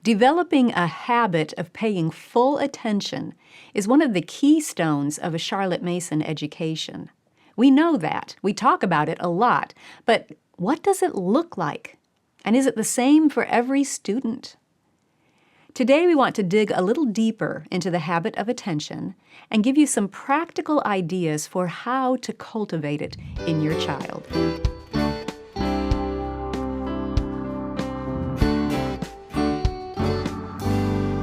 Developing a habit of paying full attention is one of the keystones of a Charlotte Mason education. We know that. We talk about it a lot. But what does it look like? And is it the same for every student? Today we want to dig a little deeper into the habit of attention and give you some practical ideas for how to cultivate it in your child.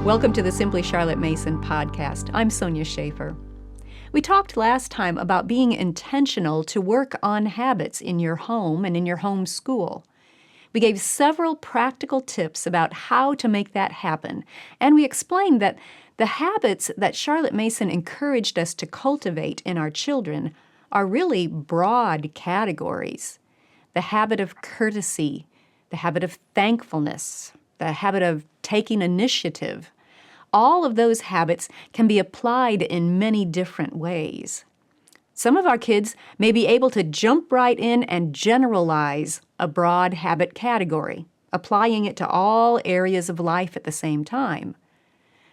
Welcome to the Simply Charlotte Mason podcast. I'm Sonia Schaefer. We talked last time about being intentional to work on habits in your home and in your home school. We gave several practical tips about how to make that happen, and we explained that the habits that Charlotte Mason encouraged us to cultivate in our children are really broad categories. The habit of courtesy, the habit of thankfulness, the habit of taking initiative. All of those habits can be applied in many different ways. Some of our kids may be able to jump right in and generalize a broad habit category, applying it to all areas of life at the same time.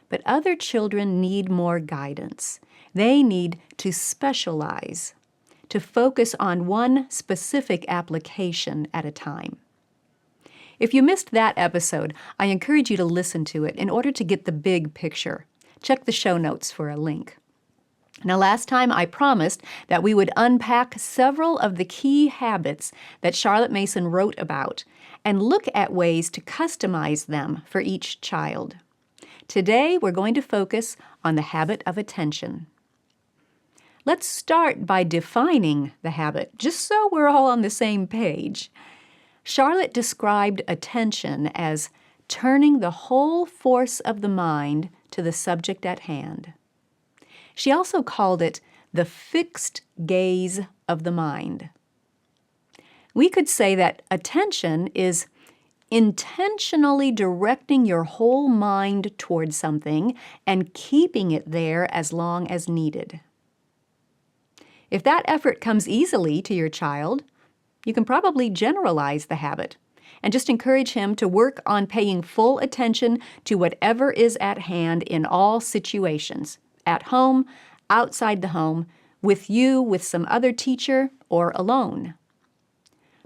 But other children need more guidance. They need to specialize, to focus on one specific application at a time. If you missed that episode, I encourage you to listen to it in order to get the big picture. Check the show notes for a link. Now, last time I promised that we would unpack several of the key habits that Charlotte Mason wrote about and look at ways to customize them for each child. Today, we're going to focus on the habit of attention. Let's start by defining the habit, just so we're all on the same page. Charlotte described attention as turning the whole force of the mind to the subject at hand. She also called it the fixed gaze of the mind. We could say that attention is intentionally directing your whole mind toward something and keeping it there as long as needed. If that effort comes easily to your child, you can probably generalize the habit and just encourage him to work on paying full attention to whatever is at hand in all situations, at home, outside the home, with you, with some other teacher, or alone.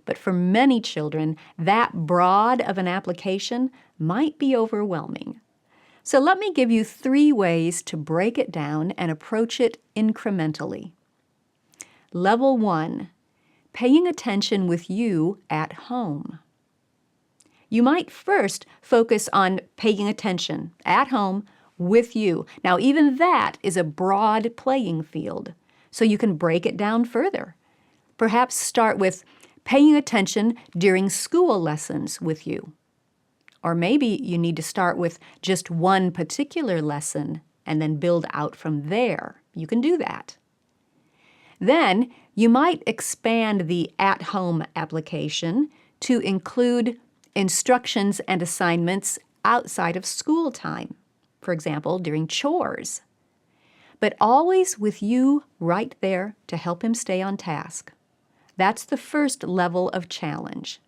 But for many children, that broad of an application might be overwhelming. So let me give you 3 ways to break it down and approach it incrementally. Level 1. Paying attention with you at home. You might first focus on paying attention at home with you. Now, even that is a broad playing field, so you can break it down further. Perhaps start with paying attention during school lessons with you. Or maybe you need to start with just one particular lesson and then build out from there. You can do that. Then you might expand the at-home application to include instructions and assignments outside of school time, for example, during chores. But always with you right there to help him stay on task. That's the first level of challenge.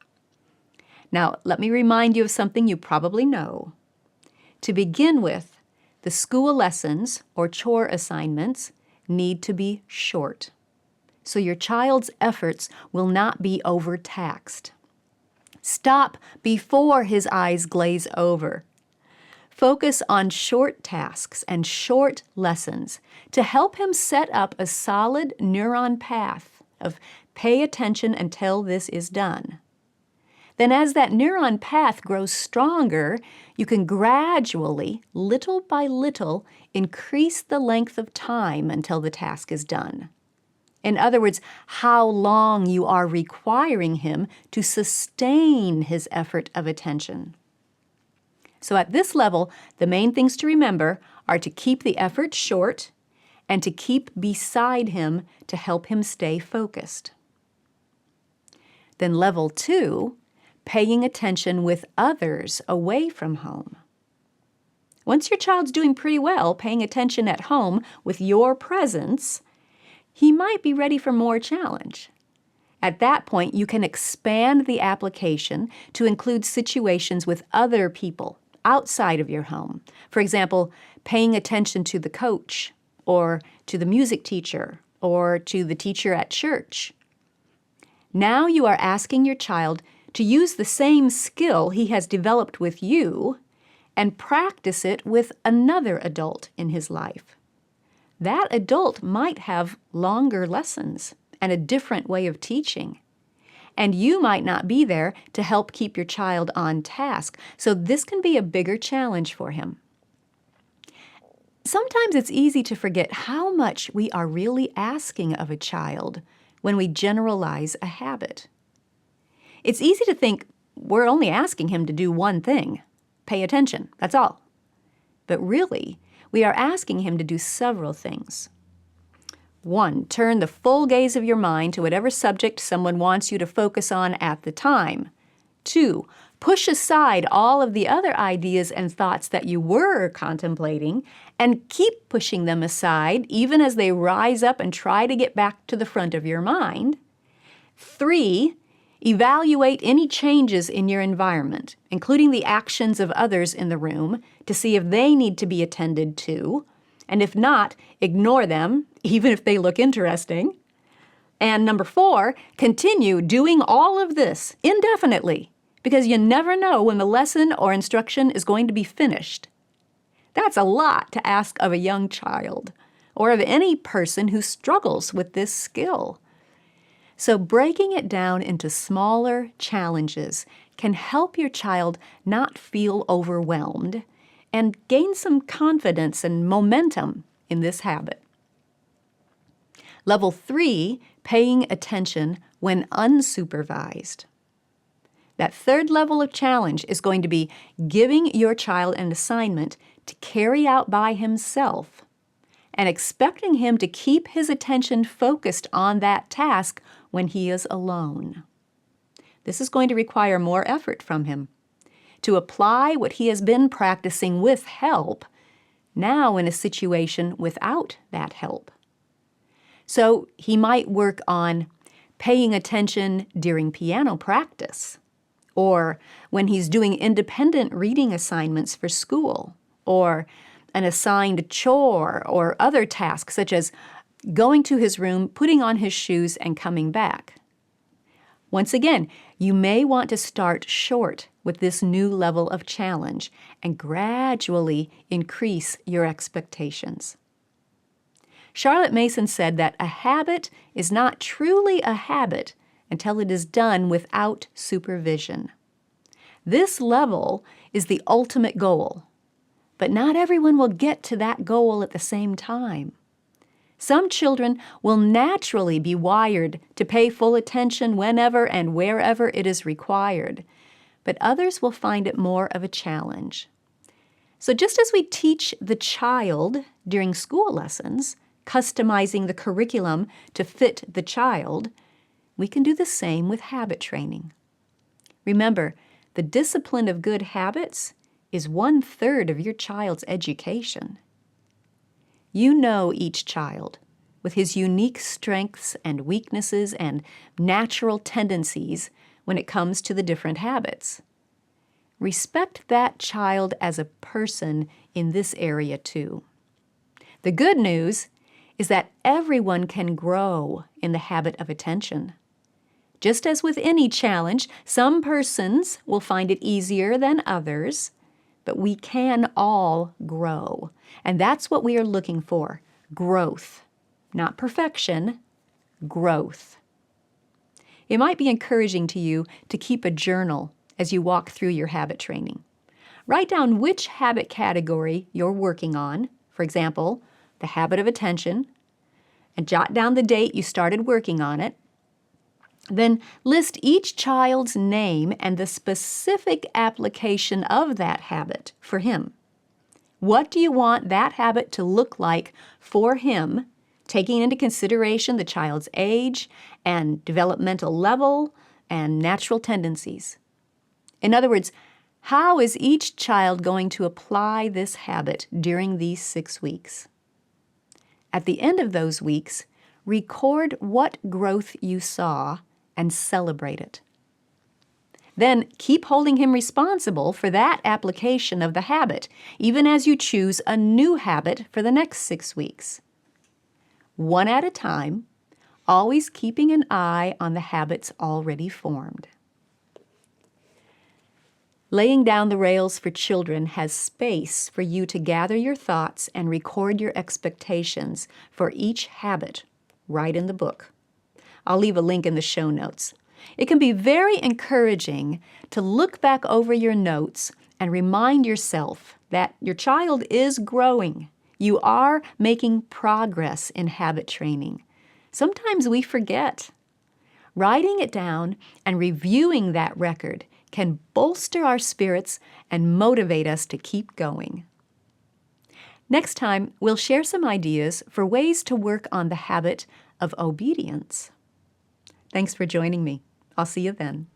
Now, let me remind you of something you probably know. To begin with, the school lessons or chore assignments need to be short, so your child's efforts will not be overtaxed. Stop before his eyes glaze over. Focus on short tasks and short lessons to help him set up a solid neuron path of pay attention until this is done. Then as that neuron path grows stronger, you can gradually, little by little, increase the length of time until the task is done. In other words, how long you are requiring him to sustain his effort of attention. So at this level, the main things to remember are to keep the effort short and to keep beside him to help him stay focused. Then level 2, paying attention with others away from home. Once your child's doing pretty well paying attention at home with your presence, he might be ready for more challenge. At that point, you can expand the application to include situations with other people outside of your home. For example, paying attention to the coach or to the music teacher or to the teacher at church. Now you are asking your child to use the same skill he has developed with you and practice it with another adult in his life. That adult might have longer lessons and a different way of teaching. And you might not be there to help keep your child on task, so this can be a bigger challenge for him. Sometimes it's easy to forget how much we are really asking of a child when we generalize a habit. It's easy to think we're only asking him to do one thing, pay attention, that's all. But really, we are asking him to do several things. 1, turn the full gaze of your mind to whatever subject someone wants you to focus on at the time. 2, push aside all of the other ideas and thoughts that you were contemplating and keep pushing them aside even as they rise up and try to get back to the front of your mind. 3, evaluate any changes in your environment, including the actions of others in the room, to see if they need to be attended to. And if not, ignore them, even if they look interesting. And number 4, continue doing all of this indefinitely, because you never know when the lesson or instruction is going to be finished. That's a lot to ask of a young child, or of any person who struggles with this skill. So breaking it down into smaller challenges can help your child not feel overwhelmed and gain some confidence and momentum in this habit. Level 3, paying attention when unsupervised. That third level of challenge is going to be giving your child an assignment to carry out by himself and expecting him to keep his attention focused on that task when he is alone. This is going to require more effort from him to apply what he has been practicing with help, now in a situation without that help. So he might work on paying attention during piano practice, or when he's doing independent reading assignments for school, or an assigned chore or other tasks such as going to his room, putting on his shoes, and coming back. Once again, you may want to start short with this new level of challenge and gradually increase your expectations. Charlotte Mason said that a habit is not truly a habit until it is done without supervision. This level is the ultimate goal, but not everyone will get to that goal at the same time. Some children will naturally be wired to pay full attention whenever and wherever it is required, but others will find it more of a challenge. So just as we teach the child during school lessons, customizing the curriculum to fit the child, we can do the same with habit training. Remember, the discipline of good habits is 1/3 of your child's education. You know each child with his unique strengths and weaknesses and natural tendencies when it comes to the different habits. Respect that child as a person in this area too. The good news is that everyone can grow in the habit of attention. Just as with any challenge, some persons will find it easier than others, but we can all grow. And that's what we are looking for, growth. Not perfection, growth. It might be encouraging to you to keep a journal as you walk through your habit training. Write down which habit category you're working on, for example, the habit of attention, and jot down the date you started working on it. Then list each child's name and the specific application of that habit for him. What do you want that habit to look like for him, taking into consideration the child's age and developmental level and natural tendencies? In other words, how is each child going to apply this habit during these 6 weeks? At the end of those weeks, record what growth you saw and celebrate it. Then keep holding him responsible for that application of the habit, even as you choose a new habit for the next 6 weeks. One at a time, always keeping an eye on the habits already formed. Laying down the rails for children has space for you to gather your thoughts and record your expectations for each habit right in the book. I'll leave a link in the show notes. It can be very encouraging to look back over your notes and remind yourself that your child is growing. You are making progress in habit training. Sometimes we forget. Writing it down and reviewing that record can bolster our spirits and motivate us to keep going. Next time, we'll share some ideas for ways to work on the habit of obedience. Thanks for joining me. I'll see you then.